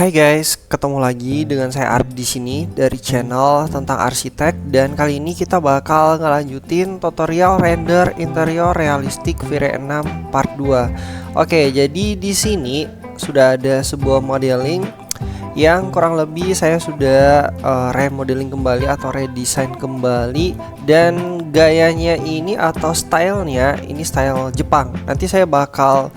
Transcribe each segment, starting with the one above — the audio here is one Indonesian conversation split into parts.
Hai guys, ketemu lagi dengan saya Ardi di sini dari channel tentang arsitek, dan kali ini kita bakal ngelanjutin tutorial render interior realistik V-Ray 6 part 2. Oke, jadi di sini sudah ada sebuah modeling yang kurang lebih saya sudah remodeling kembali atau redesign kembali, dan gayanya ini atau stylenya ini style Jepang. Nanti saya bakal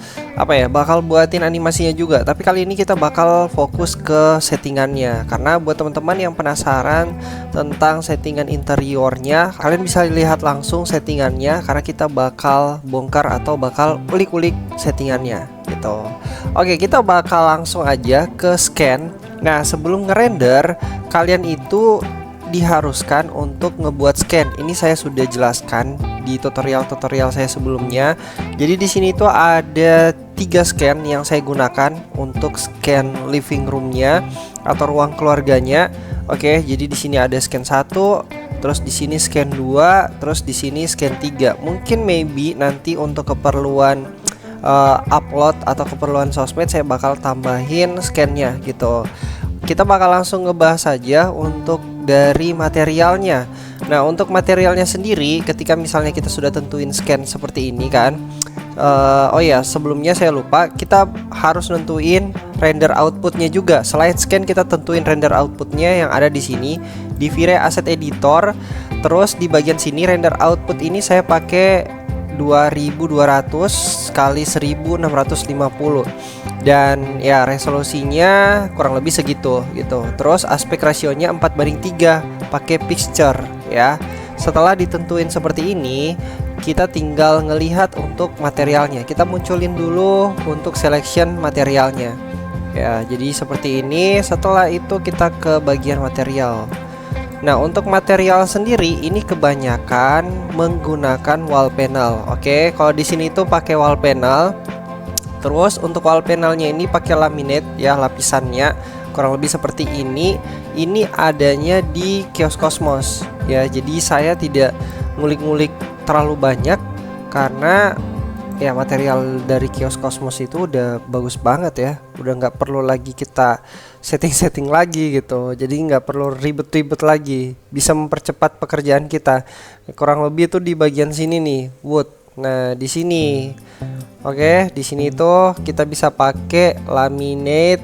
bakal buatin animasinya juga, tapi kali ini kita bakal fokus ke settingannya, karena buat teman-teman yang penasaran tentang settingan interiornya, kalian bisa lihat langsung settingannya karena kita bakal bongkar atau bakal ulik-ulik settingannya gitu. Oke, kita bakal langsung aja ke scan. Nah, sebelum ngerender, kalian itu diharuskan untuk ngebuat scan. Ini saya sudah jelaskan di tutorial-tutorial saya sebelumnya. Jadi di sini tuh ada 3 scan yang saya gunakan untuk scan living roomnya atau ruang keluarganya. Oke, jadi di sini ada scan 1, terus di sini scan 2, terus di sini scan 3. Mungkin maybe nanti untuk keperluan upload atau keperluan sosmed saya bakal tambahin scannya gitu. Kita bakal langsung ngebahas saja untuk dari materialnya. Nah, untuk materialnya sendiri, ketika misalnya kita sudah tentuin scan seperti ini kan, oh ya, sebelumnya saya lupa, kita harus nentuin render outputnya juga. Selain scan, kita tentuin render outputnya yang ada di sini di V-Ray Asset Editor. Terus di bagian sini render output ini saya pakai 2200 kali 1650, dan ya resolusinya kurang lebih segitu gitu. Terus aspek rasionya 4:3 pakai picture ya. Setelah ditentuin seperti ini, kita tinggal ngelihat untuk materialnya. Kita munculin dulu untuk selection materialnya ya, jadi seperti ini. Setelah itu kita ke bagian material. Nah, untuk material sendiri ini kebanyakan menggunakan wall panel. Oke, kalau di sini tuh pakai wall panel. Terus untuk wall panelnya ini pakai laminate ya, lapisannya kurang lebih seperti ini. Ini adanya di Kios Cosmos ya. Jadi saya tidak ngulik-ngulik terlalu banyak karena ya material dari Kios Cosmos itu udah bagus banget ya. Udah nggak perlu lagi kita setting-setting lagi gitu. Jadi nggak perlu ribet-ribet lagi. Bisa mempercepat pekerjaan kita. Kurang lebih itu di bagian sini nih, wood. Nah, di sini. Oke, di sini itu kita bisa pakai laminate.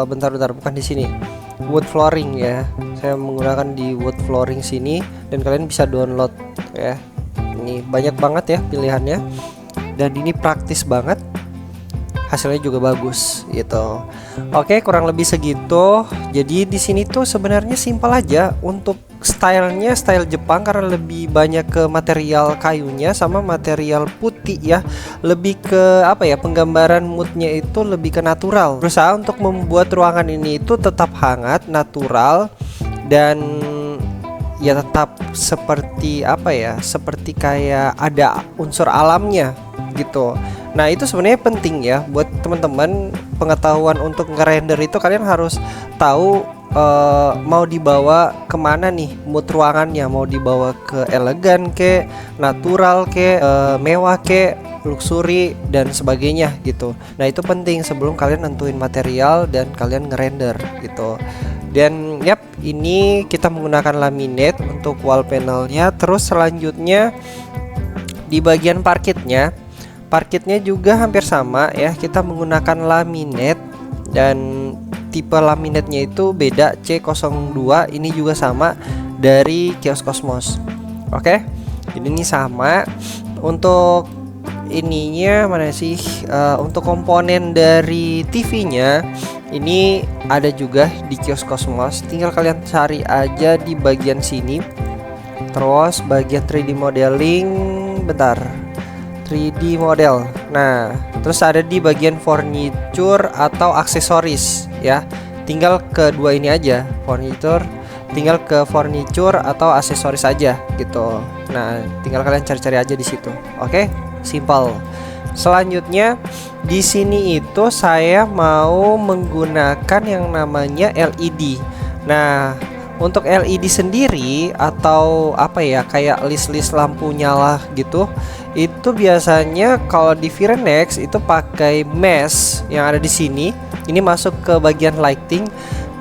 Bentar, bukan di sini. Wood flooring ya. Saya menggunakan di wood flooring sini, dan kalian bisa download ya. Ini banyak banget ya pilihannya. Dan ini praktis banget, hasilnya juga bagus gitu. Oke, kurang lebih segitu. Jadi di sini tuh sebenarnya simpel aja. Untuk stylenya style Jepang karena lebih banyak ke material kayunya sama material putih ya. Lebih ke penggambaran moodnya itu lebih ke natural. Berusaha untuk membuat ruangan ini itu tetap hangat, natural, dan ya tetap seperti seperti kayak ada unsur alamnya gitu. Nah, itu sebenarnya penting ya buat teman-teman. Pengetahuan untuk ngerender itu kalian harus tahu mau dibawa kemana nih mood ruangannya. Mau dibawa ke elegan ke natural ke mewah ke luxury dan sebagainya gitu. Nah, itu penting sebelum kalian nentuin material dan kalian ngerender gitu. Dan ini kita menggunakan laminate untuk wall panelnya. Terus selanjutnya di bagian parkitnya juga hampir sama ya. Kita menggunakan laminate, dan tipe laminate-nya itu beda, C02. Ini juga sama dari Kios Cosmos. Oke, jadi ini sama. Untuk ininya mana sih? Untuk komponen dari TV-nya ini ada juga di Kios Cosmos. Tinggal kalian cari aja di bagian sini. Terus bagian 3D modeling, 3D model. Nah, terus ada di bagian furniture atau aksesoris ya. Tinggal ke dua ini aja, furniture. Tinggal ke furniture atau aksesoris aja gitu. Nah, tinggal kalian cari-cari aja di situ. Oke, simple. Selanjutnya di sini itu saya mau menggunakan yang namanya LED. Nah, untuk LED sendiri atau kayak list-list lampu nyala gitu, itu biasanya kalau di V-Ray Next itu pakai mesh yang ada di sini. Ini masuk ke bagian lighting,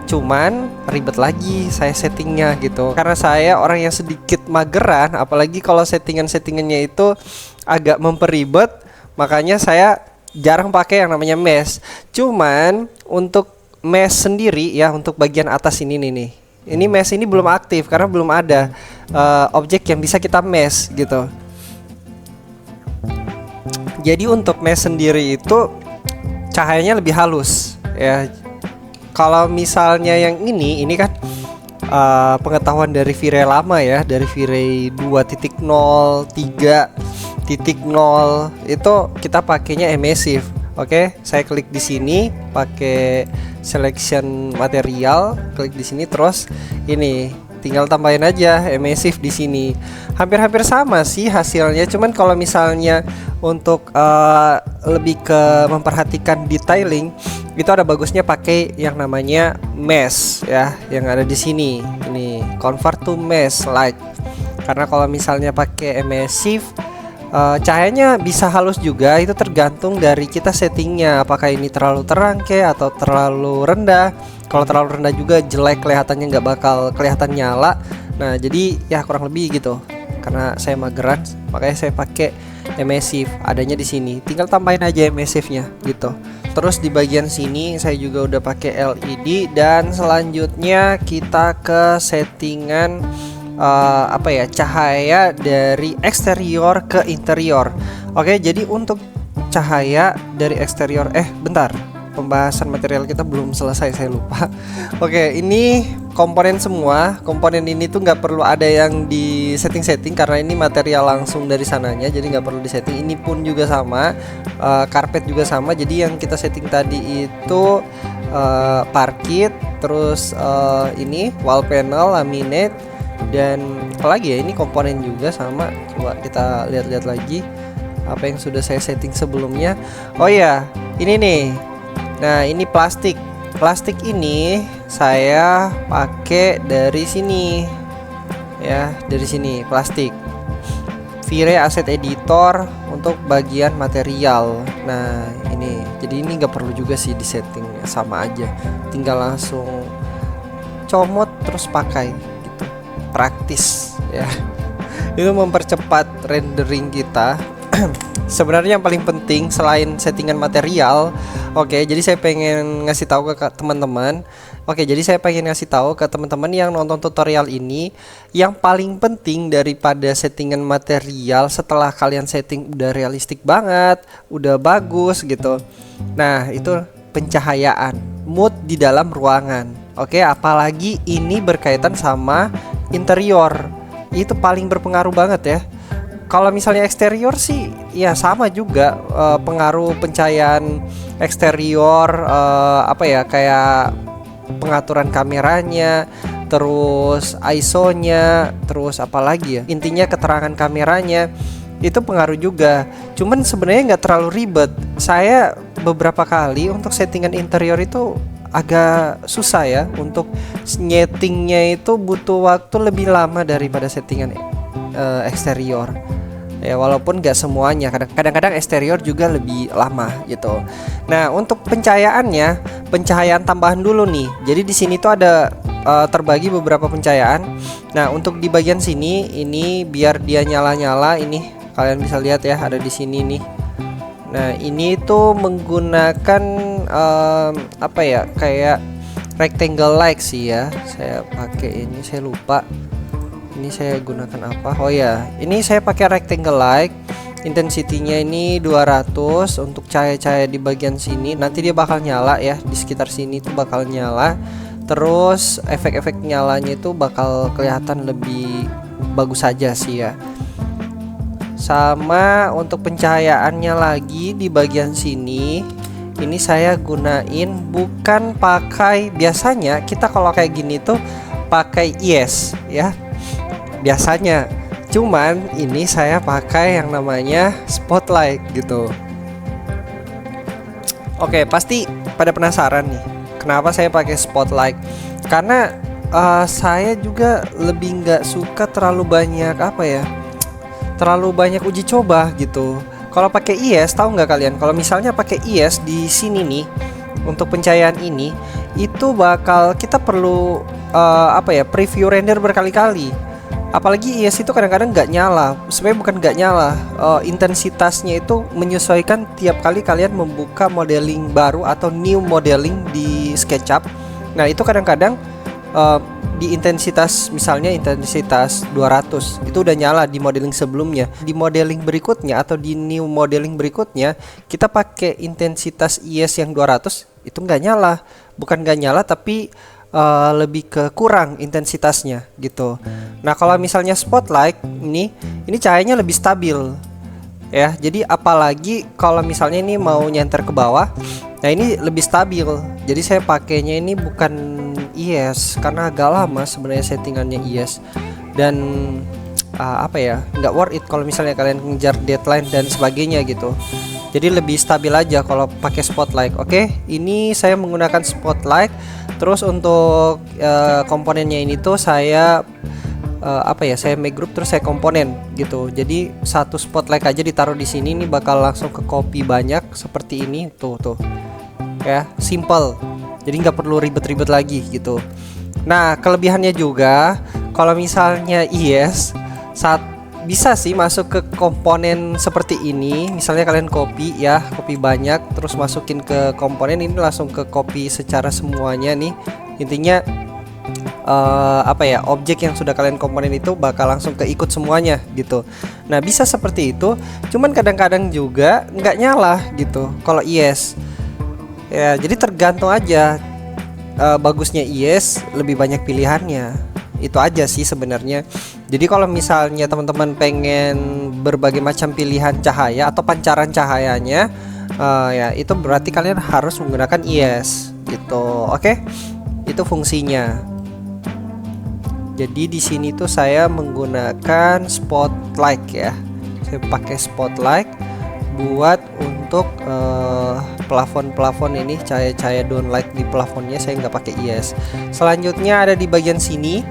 cuman ribet lagi saya settingnya gitu. Karena saya orang yang sedikit mageran, apalagi kalau settingannya itu agak memperibet, makanya saya jarang pakai yang namanya mesh. Cuman untuk mesh sendiri ya, untuk bagian atas ini nih. Ini mesh ini belum aktif karena belum ada objek yang bisa kita mesh gitu. Jadi untuk mesh sendiri itu cahayanya lebih halus ya. Kalau misalnya yang ini kan pengetahuan dari V-Ray lama ya, dari V-Ray 2.0, 3.0 itu kita pakainya emissive. Oke, saya klik di sini pakai selection material, klik di sini terus ini tinggal tambahin aja emissive di sini. Hampir-hampir sama sih hasilnya, cuman kalau misalnya untuk lebih ke memperhatikan detailing itu ada bagusnya pakai yang namanya mesh ya, yang ada di sini. Ini convert to mesh light. Karena kalau misalnya pakai emissive cahayanya bisa halus juga, itu tergantung dari kita settingnya, apakah ini terlalu terang atau terlalu rendah. Kalau terlalu rendah juga jelek, kelihatannya nggak bakal kelihatan nyala. Nah jadi ya kurang lebih gitu. Karena saya mageran, makanya saya pakai emissive, adanya di sini. Tinggal tambahin aja emissive-nya gitu. Terus di bagian sini saya juga udah pakai LED, dan selanjutnya kita ke settingan cahaya dari eksterior ke interior. Oke, jadi untuk cahaya dari eksterior, bentar, pembahasan material kita belum selesai, saya lupa. Oke, ini komponen semua. Komponen ini tuh nggak perlu ada yang di setting karena ini material langsung dari sananya, jadi nggak perlu disetting. Ini pun juga sama, karpet juga sama. Jadi yang kita setting tadi itu parkit, terus ini wall panel, laminate, dan apalagi ya, ini komponen juga sama. Coba kita lihat-lihat lagi apa yang sudah saya setting sebelumnya. Oh ya, ini nih. Nah, ini plastik. Plastik ini saya pakai dari sini. Ya, dari sini plastik. V-Ray Asset Editor untuk bagian material. Nah, ini. Jadi ini nggak perlu juga sih disetting, sama aja. Tinggal langsung comot terus pakai gitu. Praktis ya. Itu mempercepat rendering kita. Sebenarnya yang paling penting selain settingan material, jadi saya pengen ngasih tahu ke teman-teman. Jadi saya pengen ngasih tahu ke teman-teman yang nonton tutorial ini, yang paling penting daripada settingan material setelah kalian setting udah realistik banget, udah bagus gitu. Nah, itu pencahayaan, mood di dalam ruangan. Apalagi ini berkaitan sama interior. Itu paling berpengaruh banget ya. Kalau misalnya eksterior sih ya sama juga, pengaruh pencahayaan eksterior, kayak pengaturan kameranya, terus ISO-nya, terus apalagi ya, intinya keterangan kameranya itu pengaruh juga. Cuman sebenarnya nggak terlalu ribet. Saya beberapa kali untuk settingan interior itu agak susah ya, untuk nyetingnya itu butuh waktu lebih lama daripada settingan eksterior. Ya, walaupun nggak semuanya, kadang-kadang eksterior juga lebih lama gitu. Nah, untuk pencahayaannya, pencahayaan tambahan dulu nih. Jadi di sini tuh ada terbagi beberapa pencahayaan. Nah, untuk di bagian sini ini biar dia nyala-nyala, ini kalian bisa lihat ya, ada di sini nih. Nah, ini tuh menggunakan kayak rectangle light sih ya. Saya pakai ini, saya lupa. Ini saya gunakan apa? Oh ya, ini saya pakai rectangle light. Intensity-nya ini 200 untuk cahaya-cahaya di bagian sini. Nanti dia bakal nyala ya, di sekitar sini tuh bakal nyala. Terus efek-efek nyalanya itu bakal kelihatan lebih bagus saja sih ya. Sama untuk pencahayaannya lagi di bagian sini, ini saya gunain bukan pakai, biasanya kita kalau kayak gini tuh pakai IS ya. Biasanya, cuman ini saya pakai yang namanya spotlight gitu. Pasti pada penasaran nih, kenapa saya pakai spotlight? Karena saya juga lebih nggak suka terlalu banyak terlalu banyak uji coba gitu. Kalau pakai IS, tahu nggak kalian? Kalau misalnya pakai IS di sini nih, untuk pencahayaan ini itu bakal kita perlu preview render berkali-kali. Apalagi IS itu kadang-kadang nggak nyala. Sebenarnya bukan nggak nyala, intensitasnya itu menyesuaikan tiap kali kalian membuka modeling baru atau new modeling di SketchUp. Nah itu kadang-kadang di intensitas, misalnya intensitas 200 itu udah nyala di modeling sebelumnya. Di modeling berikutnya atau di new modeling berikutnya kita pakai intensitas IS yang 200 itu nggak nyala. Bukan nggak nyala tapi lebih ke kurang intensitasnya gitu. Nah kalau misalnya spotlight ini cahayanya lebih stabil ya. Jadi apalagi kalau misalnya ini mau nyenter ke bawah, nah ini lebih stabil. Jadi saya pakainya ini bukan IS karena agak lama sebenarnya settingannya IS, dan nggak worth it kalau misalnya kalian ngejar deadline dan sebagainya gitu. Jadi lebih stabil aja kalau pakai spotlight. Oke, ini saya menggunakan spotlight. Terus untuk komponennya ini tuh saya saya make group terus saya komponen gitu. Jadi satu spotlight aja ditaruh di sini, ini bakal langsung ke copy banyak seperti ini tuh ya, simple. Jadi nggak perlu ribet-ribet lagi gitu. Nah kelebihannya juga kalau misalnya bisa sih masuk ke komponen seperti ini. Misalnya kalian copy banyak terus masukin ke komponen ini, langsung ke copy secara semuanya nih. Intinya objek yang sudah kalian komponen itu bakal langsung keikut semuanya gitu. Nah bisa seperti itu, cuman kadang-kadang juga nggak nyala gitu kalau IS ya. Jadi tergantung aja, bagusnya IS lebih banyak pilihannya. Itu aja sih sebenarnya. Jadi kalau misalnya teman-teman pengen berbagai macam pilihan cahaya atau pancaran cahayanya, ya itu berarti kalian harus menggunakan IS gitu. Oke, itu fungsinya. Jadi di sini tuh saya menggunakan spotlight ya. Saya pakai spotlight buat untuk plafon ini, cahaya downlight di plafonnya saya nggak pakai IS. Selanjutnya ada di bagian sini.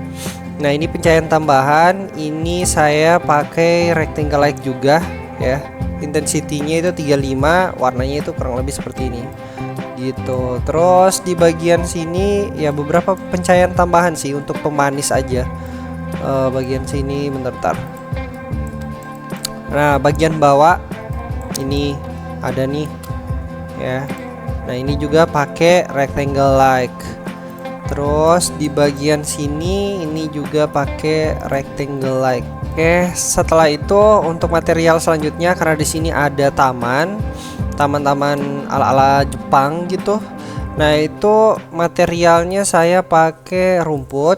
Nah ini pencahayaan tambahan, ini saya pakai rectangle light juga ya. Intensity-nya itu 35, warnanya itu kurang lebih seperti ini gitu. Terus di bagian sini ya beberapa pencahayaan tambahan sih untuk pemanis aja. Bagian sini bentar. Nah bagian bawah ini ada nih ya. Nah ini juga pakai rectangle light. Terus di bagian sini ini juga pakai rectangle light. Oke, setelah itu untuk material selanjutnya, karena di sini ada taman-taman ala-ala Jepang gitu. Nah itu materialnya saya pakai rumput.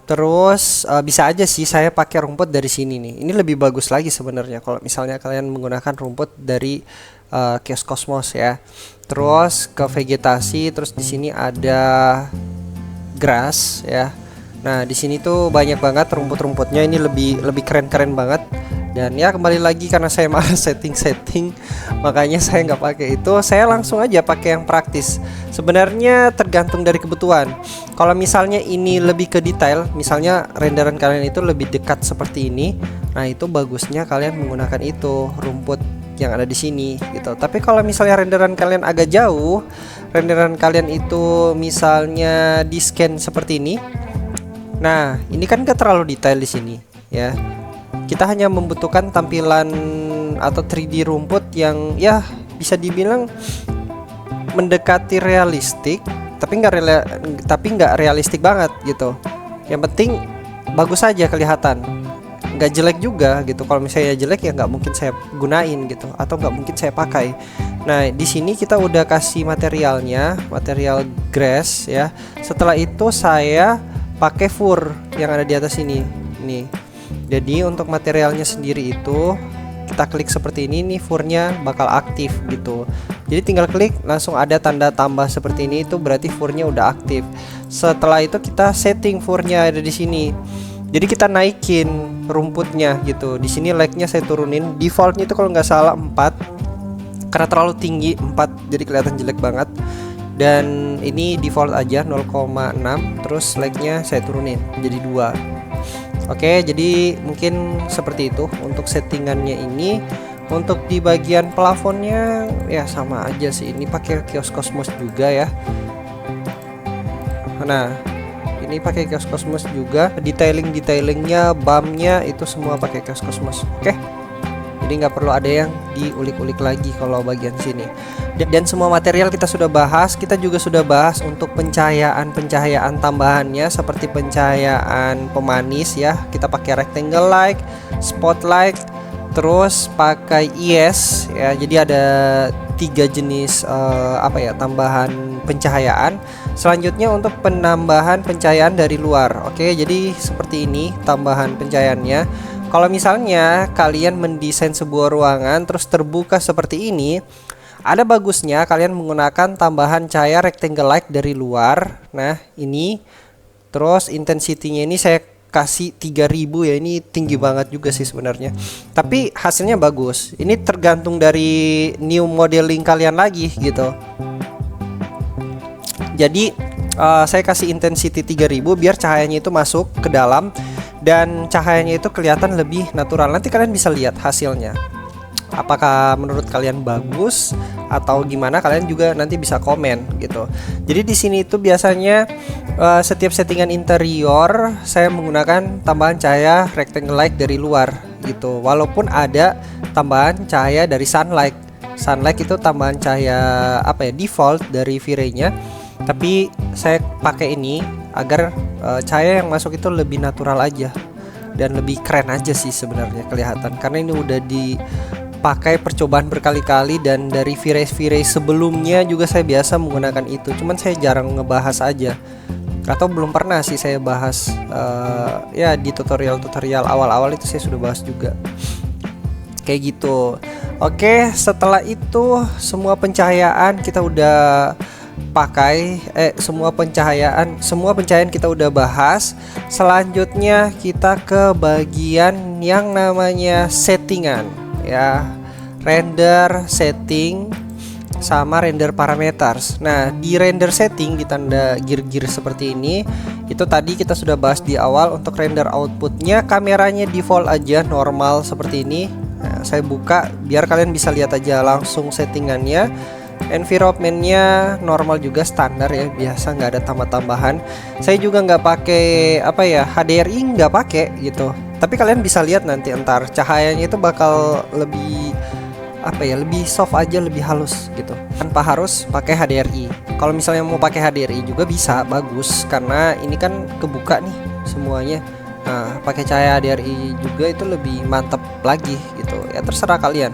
Terus bisa aja sih saya pakai rumput dari sini nih. Ini lebih bagus lagi sebenarnya kalau misalnya kalian menggunakan rumput dari Chaos Cosmos ya. Terus ke vegetasi, terus di sini ada grass ya. Nah di sini tuh banyak banget rumput-rumputnya, ini lebih keren-keren banget. Dan ya kembali lagi karena saya malas setting makanya saya nggak pakai itu. Saya langsung aja pakai yang praktis. Sebenarnya tergantung dari kebutuhan. Kalau misalnya ini lebih ke detail, misalnya renderan kalian itu lebih dekat seperti ini, nah itu bagusnya kalian menggunakan itu rumput yang ada di sini gitu. Tapi kalau misalnya renderan kalian agak jauh, renderan kalian itu misalnya di scan seperti ini, nah ini kan gak terlalu detail di sini ya. Kita hanya membutuhkan tampilan atau 3D rumput yang ya bisa dibilang mendekati realistik, tapi nggak realistik banget gitu. Yang penting bagus aja kelihatan, nggak jelek juga gitu. Kalau misalnya jelek ya nggak mungkin saya gunain gitu, atau nggak mungkin saya pakai. Nah di sini kita udah kasih materialnya, material grass ya. Setelah itu saya pakai fur yang ada di atas ini nih. Jadi untuk materialnya sendiri itu kita klik seperti ini nih, furnya bakal aktif gitu. Jadi tinggal klik langsung ada tanda tambah seperti ini, itu berarti furnya udah aktif. Setelah itu kita setting furnya ada di sini. Jadi kita naikin rumputnya gitu. Di sini like-nya saya turunin. Defaultnya itu kalau nggak salah 4, karena terlalu tinggi 4 jadi kelihatan jelek banget. Dan ini default aja 0,6. Terus like-nya saya turunin jadi 2. Oke, jadi mungkin seperti itu untuk settingannya ini. Untuk di bagian plafonnya ya sama aja sih, ini pakai kios Cosmos juga ya. Nah, ini pakai kios Cosmos juga, detailingnya, bumnya itu semua pakai kios Cosmos. Oke. Jadi nggak perlu ada yang diulik-ulik lagi kalau bagian sini. Dan semua material kita sudah bahas. Kita juga sudah bahas untuk pencahayaan tambahannya, seperti pencahayaan pemanis ya. Kita pakai rectangle light, spotlight, terus pakai ES ya. Jadi ada 3 jenis tambahan pencahayaan. Selanjutnya untuk penambahan pencahayaan dari luar. Oke, jadi seperti ini tambahan pencahayaannya. Kalau misalnya kalian mendesain sebuah ruangan terus terbuka seperti ini, ada bagusnya kalian menggunakan tambahan cahaya rectangle light dari luar. Nah, ini terus intensity-nya ini saya kasih 3000 ya. Ini tinggi banget juga sih sebenarnya. Tapi hasilnya bagus. Ini tergantung dari new modeling kalian lagi gitu. Jadi saya kasih intensity 3000 biar cahayanya itu masuk ke dalam dan cahayanya itu kelihatan lebih natural. Nanti kalian bisa lihat hasilnya. Apakah menurut kalian bagus atau gimana, kalian juga nanti bisa komen gitu. Jadi di sini itu biasanya setiap settingan interior saya menggunakan tambahan cahaya rectangle light dari luar gitu. Walaupun ada tambahan cahaya dari sunlight. Sunlight itu tambahan cahaya default dari V-Ray-nya. Tapi saya pakai ini agar cahaya yang masuk itu lebih natural aja dan lebih keren aja sih sebenarnya kelihatan, karena ini udah dipakai percobaan berkali-kali dan dari V-Ray sebelumnya juga saya biasa menggunakan itu, cuman saya jarang ngebahas aja atau belum pernah sih saya bahas ya di tutorial awal-awal itu saya sudah bahas juga kayak gitu. Oke, setelah itu semua pencahayaan kita udah pakai semua pencahayaan kita udah bahas. Selanjutnya kita ke bagian yang namanya settingan ya, render setting sama render parameters. Nah, di render setting di tanda gear-gear seperti ini, itu tadi kita sudah bahas di awal. Untuk render outputnya kameranya default aja normal seperti ini. Nah, saya buka biar kalian bisa lihat aja langsung settingannya. Environmentnya normal juga, standar ya, biasa, nggak ada tambah-tambahan. Saya juga nggak pakai HDRI, nggak pakai gitu. Tapi kalian bisa lihat nanti entar cahayanya itu bakal lebih lebih soft aja, lebih halus gitu, tanpa harus pakai HDRI. Kalau misalnya mau pakai HDRI juga bisa, bagus, karena ini kan kebuka nih semuanya. Nah, pakai cahaya HDRI juga itu lebih mantap lagi gitu ya, terserah kalian.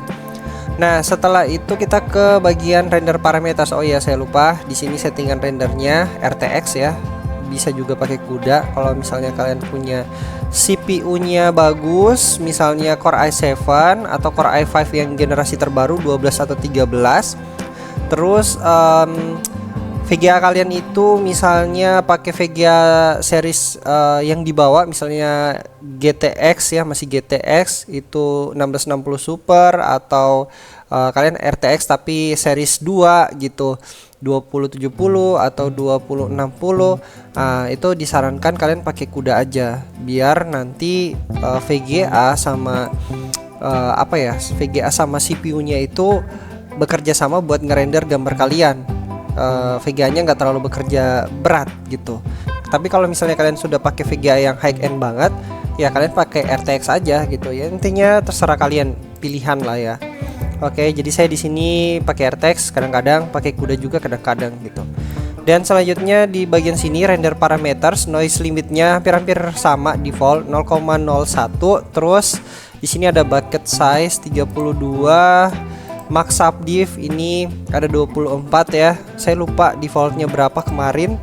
Nah, setelah itu kita ke bagian render parameters. Oh iya, saya lupa. Di sini settingan rendernya RTX ya. Bisa juga pakai CUDA kalau misalnya kalian punya CPU-nya bagus, misalnya Core i7 atau Core i5 yang generasi terbaru 12 atau 13. Terus VGA kalian itu misalnya pakai VGA series yang dibawa misalnya GTX ya, masih GTX itu 1660 Super, atau kalian RTX tapi series 2 gitu, 2070 atau 2060. Itu disarankan kalian pakai CUDA aja biar nanti VGA sama VGA sama CPU-nya itu bekerja sama buat ngerender gambar kalian. VGA-nya nggak terlalu bekerja berat gitu. Tapi kalau misalnya kalian sudah pakai VGA yang high end banget, ya kalian pakai RTX aja gitu ya. Intinya terserah kalian, pilihan lah ya. Oke, jadi saya di sini pakai RTX, kadang-kadang pakai CUDA juga kadang-kadang gitu. Dan selanjutnya di bagian sini render parameters, noise limitnya hampir-hampir sama, default 0,01. Terus di sini ada bucket size 32. Max subdiv ini ada 24 ya. Saya lupa defaultnya berapa kemarin.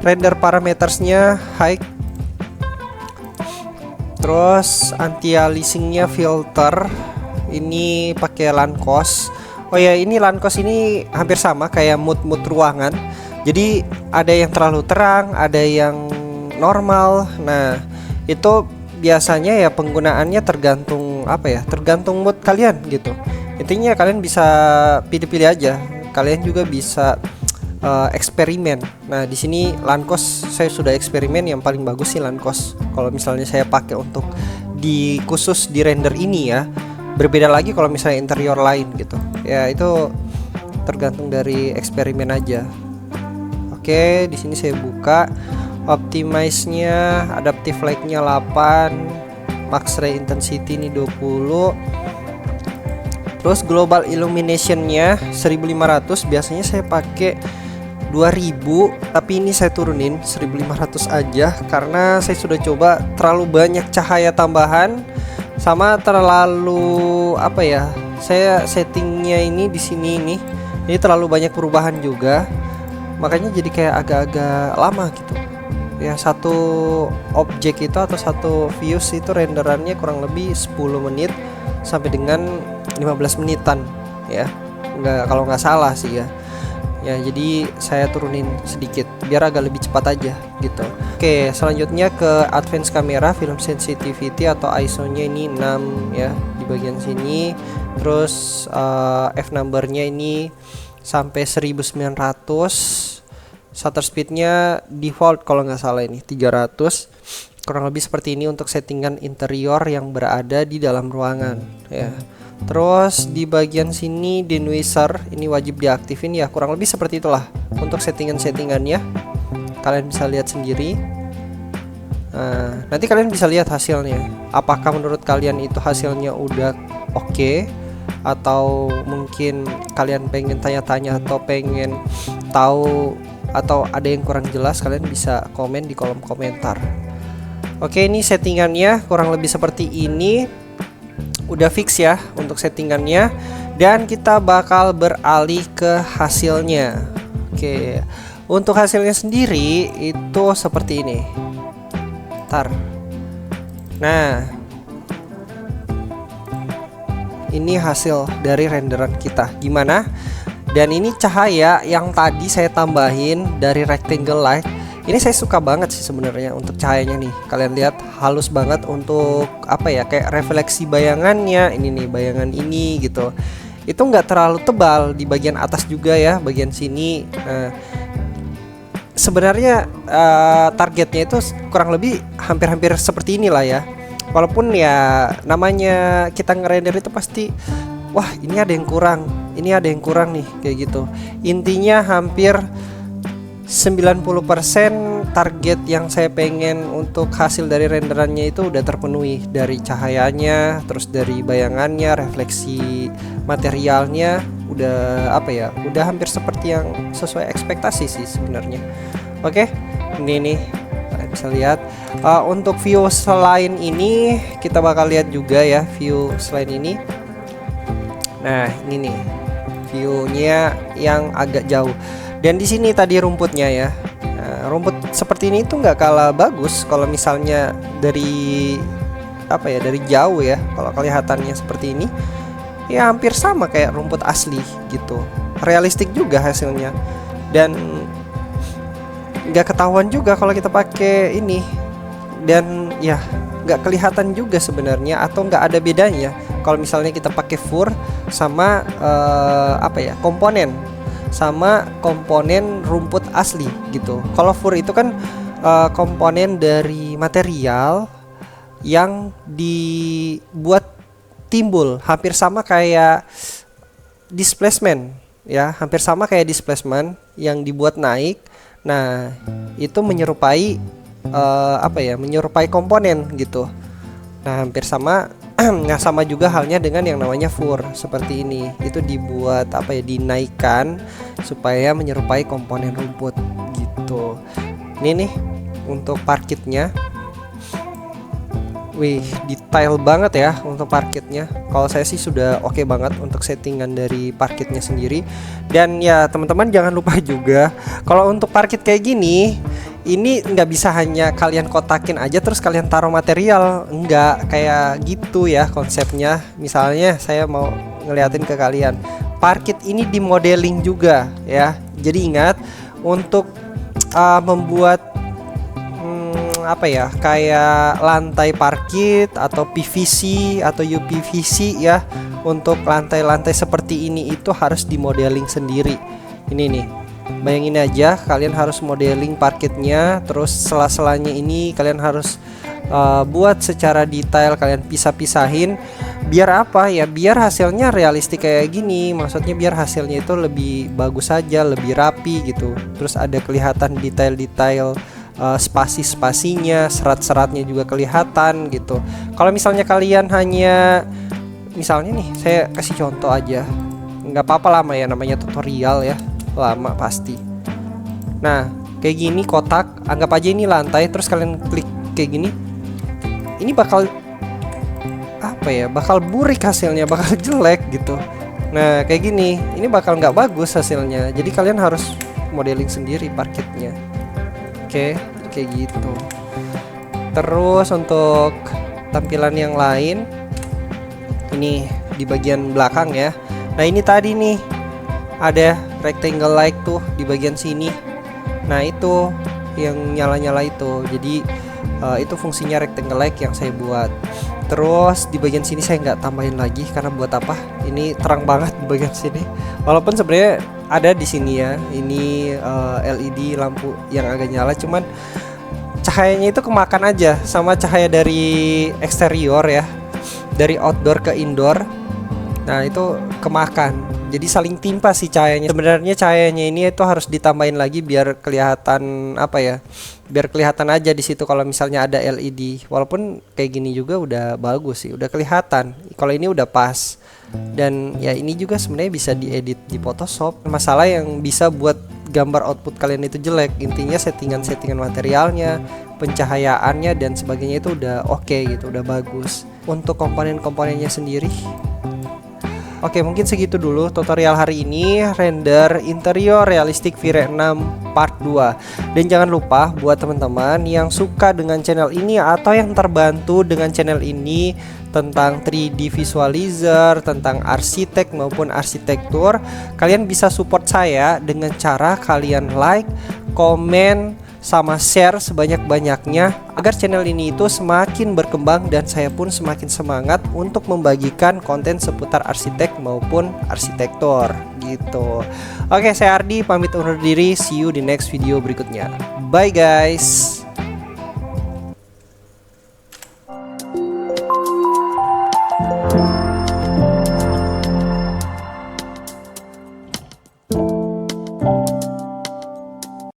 Render parametersnya high. Terus anti aliasingnya filter. Ini pakai Lanczos. Oh ya, ini Lanczos ini hampir sama kayak mood ruangan. Jadi ada yang terlalu terang, ada yang normal. Nah, itu biasanya ya penggunaannya tergantung tergantung mood kalian gitu. Intinya kalian bisa pilih-pilih aja. Kalian juga bisa eksperimen. Nah, di sini Lanczos saya sudah eksperimen, yang paling bagus sih Lanczos. Kalau misalnya saya pakai untuk khusus di render ini ya. Berbeda lagi kalau misalnya interior lain gitu. Ya itu tergantung dari eksperimen aja. Oke, di sini saya buka optimize-nya, adaptive light-nya 8, max ray intensity ini 20. Terus global illumination-nya 1500, biasanya saya pakai 2000, tapi ini saya turunin 1500 aja karena saya sudah coba terlalu banyak cahaya tambahan sama terlalu apa ya? Saya settingnya ini di sini ini terlalu banyak perubahan juga. Makanya jadi kayak agak-agak lama gitu. Ya, satu objek itu atau satu views itu renderannya kurang lebih 10 menit sampai dengan 15 menitan ya. Kalau nggak salah sih ya. Ya, jadi saya turunin sedikit biar agak lebih cepat aja gitu. Oke, selanjutnya ke advance camera, film sensitivity atau ISO-nya ini 6 ya di bagian sini. Terus f number-nya ini sampai 1900. Shutter speednya default kalau nggak salah ini 300. Kurang lebih seperti ini untuk settingan interior yang berada di dalam ruangan ya. Terus di bagian sini denoiser ini wajib diaktifin ya, kurang lebih seperti itulah untuk settingannya. Kalian bisa lihat sendiri. Nah, nanti kalian bisa lihat hasilnya. Apakah menurut kalian itu hasilnya udah oke, atau mungkin kalian pengen tanya-tanya atau pengen tahu atau ada yang kurang jelas, kalian bisa komen di kolom komentar. Oke, ini settingannya kurang lebih seperti ini. Udah fix ya untuk settingannya, dan kita bakal beralih ke hasilnya. Oke, untuk hasilnya sendiri itu seperti ini. Nah, ini hasil dari renderan kita gimana. Dan ini cahaya yang tadi saya tambahin dari rectangle light. Ini saya suka banget sih sebenarnya untuk cahayanya nih. Kalian lihat halus banget untuk apa ya, kayak refleksi bayangannya. Ini nih bayangan ini gitu. Itu nggak terlalu tebal di bagian atas juga ya, bagian sini. Sebenarnya targetnya itu kurang lebih hampir-hampir seperti inilah ya. Walaupun ya namanya kita ngerender itu pasti wah ini ada yang kurang, ini ada yang kurang nih kayak gitu. Intinya hampir 90% target yang saya pengen untuk hasil dari renderannya itu udah terpenuhi, dari cahayanya, terus dari bayangannya, refleksi materialnya, udah apa ya, udah hampir seperti yang sesuai ekspektasi sih sebenarnya. Oke, ini nih kalian bisa lihat. Untuk view selain ini kita bakal lihat juga ya view selain ini. Nah ini nih viewnya yang agak jauh. Dan di sini tadi rumputnya ya, rumput seperti ini tuh nggak kalah bagus kalau misalnya dari apa ya, dari jauh ya. Kalau kelihatannya seperti ini, ya hampir sama kayak rumput asli gitu. Realistik juga hasilnya, dan nggak ketahuan juga kalau kita pakai ini. Dan ya nggak kelihatan juga sebenarnya, atau nggak ada bedanya kalau misalnya kita pakai fur sama apa ya, komponen rumput asli gitu. Kalau fur itu kan komponen dari material yang dibuat timbul, hampir sama kayak displacement ya, hampir sama kayak displacement yang dibuat naik. Nah itu menyerupai apa ya, menyerupai komponen gitu. Nah hampir sama. Nah sama juga halnya dengan yang namanya fur seperti ini, itu dibuat apa ya, dinaikkan supaya menyerupai komponen rumput gitu. Ini nih untuk parkitnya, wih detail banget ya untuk parkitnya. Kalau saya sih sudah oke banget untuk settingan dari parkitnya sendiri. Dan ya teman-teman jangan lupa juga kalau untuk parkit kayak gini, ini nggak bisa hanya kalian kotakin aja terus kalian taruh material, nggak kayak gitu ya konsepnya. Misalnya saya mau ngeliatin ke kalian, parkit ini di modeling juga ya. Jadi ingat untuk membuat apa ya, kayak lantai parkit atau PVC atau UPVC ya, untuk lantai-lantai seperti ini itu harus di modeling sendiri. Ini nih, bayangin aja kalian harus modeling parkitnya, terus sela-selanya ini kalian harus buat secara detail, kalian pisah-pisahin Biar apa ya? Biar hasilnya realistik kayak gini. Maksudnya biar hasilnya itu lebih bagus saja, lebih rapi gitu. Terus ada kelihatan detail-detail spasi-spasinya, serat-seratnya juga kelihatan gitu. Kalau misalnya kalian hanya, misalnya nih, saya kasih contoh aja. Nggak apa-apa lama ya, namanya tutorial ya, lama pasti. Nah, kayak gini kotak, anggap aja ini lantai, terus kalian klik kayak gini. Ini bakal apa ya, bakal burik hasilnya, bakal jelek gitu. Nah kayak gini, ini bakal nggak bagus hasilnya. Jadi kalian harus modeling sendiri parketnya. Oke, kayak gitu. Terus untuk tampilan yang lain, ini di bagian belakang ya. Nah ini tadi nih ada rectangle light tuh di bagian sini. Nah itu yang nyala-nyala itu. Jadi itu fungsinya rectangle light yang saya buat. Terus di bagian sini saya nggak tambahin lagi karena buat apa? Ini terang banget di bagian sini. Walaupun sebenarnya ada di sini ya. Ini LED lampu yang agak nyala, cuman cahayanya itu kemakan aja sama cahaya dari eksterior ya, dari outdoor ke indoor. Nah itu kemakan. Jadi saling timpa sih cahayanya. Sebenarnya cahayanya ini itu harus ditambahin lagi biar kelihatan apa ya? Biar kelihatan aja di situ kalau misalnya ada LED. Walaupun kayak gini juga udah bagus sih, udah kelihatan. Kalau ini udah pas. Dan ya ini juga sebenarnya bisa diedit di Photoshop. Masalah yang bisa buat gambar output kalian itu jelek. Intinya settingan-settingan materialnya, pencahayaannya dan sebagainya itu udah oke gitu, udah bagus. Untuk komponen-komponennya sendiri, oke, mungkin segitu dulu tutorial hari ini, render interior realistic V-Ray 6 part 2. Dan jangan lupa buat teman-teman yang suka dengan channel ini atau yang terbantu dengan channel ini tentang 3D visualizer, tentang arsitek maupun arsitektur, kalian bisa support saya dengan cara kalian like, komen, sama share sebanyak-banyaknya agar channel ini itu semakin berkembang dan saya pun semakin semangat untuk membagikan konten seputar arsitek maupun arsitektur gitu. Oke, saya Ardi pamit undur diri, see you di next video berikutnya. Bye guys.